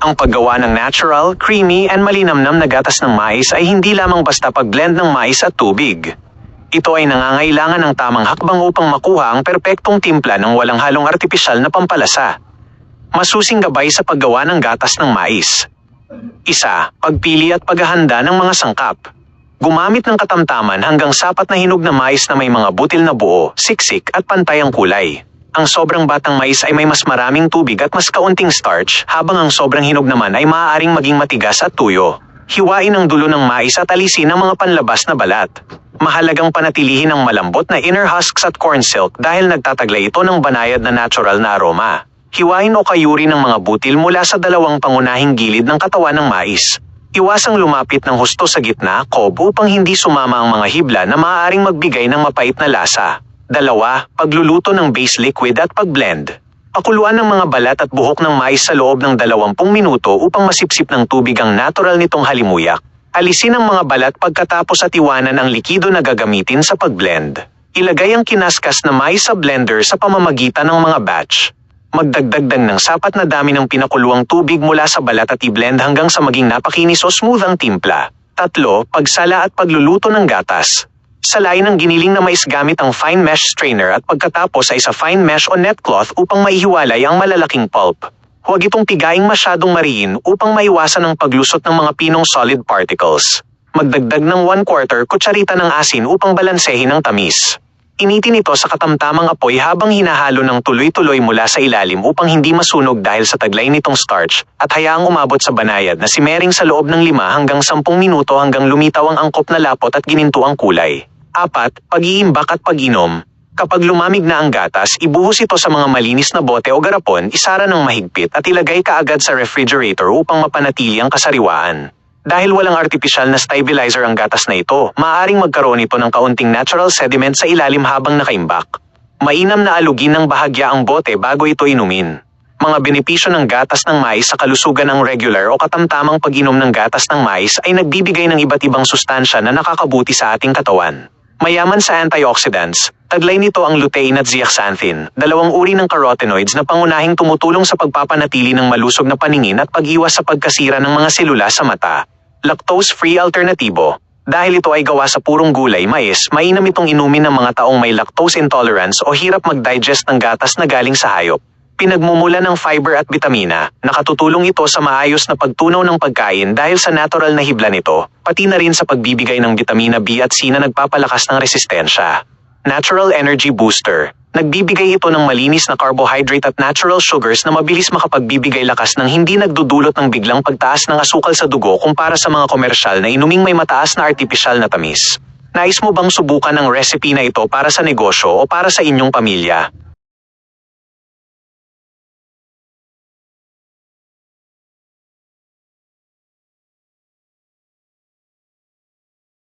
Ang paggawa ng natural, creamy and malinamnam na gatas ng mais ay hindi lamang basta pag-blend ng mais at tubig. Ito ay nangangailangan ng tamang hakbang upang makuha ang perpektong timpla ng walang halong artipisyal na pampalasa. Masusing gabay sa paggawa ng gatas ng mais. 1. Pagpili at paghahanda ng mga sangkap. Gumamit ng katamtaman hanggang sapat na hinog na mais na may mga butil na buo, siksik at pantay ang kulay. Ang sobrang batang mais ay may mas maraming tubig at mas kaunting starch, habang ang sobrang hinog naman ay maaaring maging matigas at tuyo. Hiwain ang dulo ng mais at alisin ang mga panlabas na balat. Mahalagang panatilihin ang malambot na inner husks at corn silk dahil nagtataglay ito ng banayad na natural na aroma. Hiwain o kayurin ng mga butil mula sa dalawang pangunahing gilid ng katawan ng mais. Iwasang lumapit ng husto sa gitna, cob, upang hindi sumama ang mga hibla na maaaring magbigay ng mapait na lasa. 2. Pagluluto ng base liquid at pagblend. Pakuluan ng mga balat at buhok ng mais sa loob ng 20 minuto upang masipsip ng tubig ang natural nitong halimuyak. Alisin ang mga balat pagkatapos at iwanan ang likido na gagamitin sa pagblend. Ilagay ang kinaskas na mais sa blender sa pamamagitan ng mga batch. Magdagdag ng sapat na dami ng pinakuluang tubig mula sa balat at i-blend hanggang sa maging napakinis o smooth ang timpla. 3. Pagsala at pagluluto ng gatas. Salayin ang giniling na mais gamit ang fine mesh strainer at pagkatapos ay sa fine mesh o net cloth upang maihiwalay ang malalaking pulp. Huwag itong pigaing masyadong mariin upang maiwasan ang paglusot ng mga pinong solid particles. Magdagdag ng 1/4 kutsarita ng asin upang balansehin ang tamis. Initin ito sa katamtamang apoy habang hinahalo ng tuloy-tuloy mula sa ilalim upang hindi masunog dahil sa taglay nitong starch, at hayaang umabot sa banayad na simmering sa loob ng 5 hanggang 10 minuto hanggang lumitaw ang angkop na lapot at gininto ang kulay. 4. Pag-iimbak at pag-inom. Kapag lumamig na ang gatas, ibuhos ito sa mga malinis na bote o garapon, isara ng mahigpit at ilagay kaagad sa refrigerator upang mapanatili ang kasariwaan. Dahil walang artipisyal na stabilizer ang gatas na ito, maaaring magkaroon ito ng kaunting natural sediment sa ilalim habang nakaimbak. Mainam na alugin ng bahagya ang bote bago ito inumin. Mga benepisyo ng gatas ng mais sa kalusugan ng regular o katamtamang pag-inom ng gatas ng mais ay nagbibigay ng iba't ibang sustansya na nakakabuti sa ating katawan. Mayaman sa antioxidants, taglay nito ang lutein at zeaxanthin, 2 uri ng carotenoids na pangunahing tumutulong sa pagpapanatili ng malusog na paningin at pag-iwas sa pagkasira ng mga selula sa mata. Lactose-free alternatibo. Dahil ito ay gawa sa purong gulay mais, mainam itong inumin ng mga taong may lactose intolerance o hirap mag-digest ng gatas na galing sa hayop. Pinagmumula ng fiber at bitamina, nakatutulong ito sa maayos na pagtunaw ng pagkain dahil sa natural na hibla nito, pati na rin sa pagbibigay ng bitamina B at C na nagpapalakas ng resistensya. Natural Energy Booster. Nagbibigay ito ng malinis na carbohydrate at natural sugars na mabilis makapagbibigay lakas ng hindi nagdudulot ng biglang pagtaas ng asukal sa dugo kumpara sa mga komersyal na inuming may mataas na artipisyal na tamis. Nais mo bang subukan ang recipe na ito para sa negosyo o para sa inyong pamilya?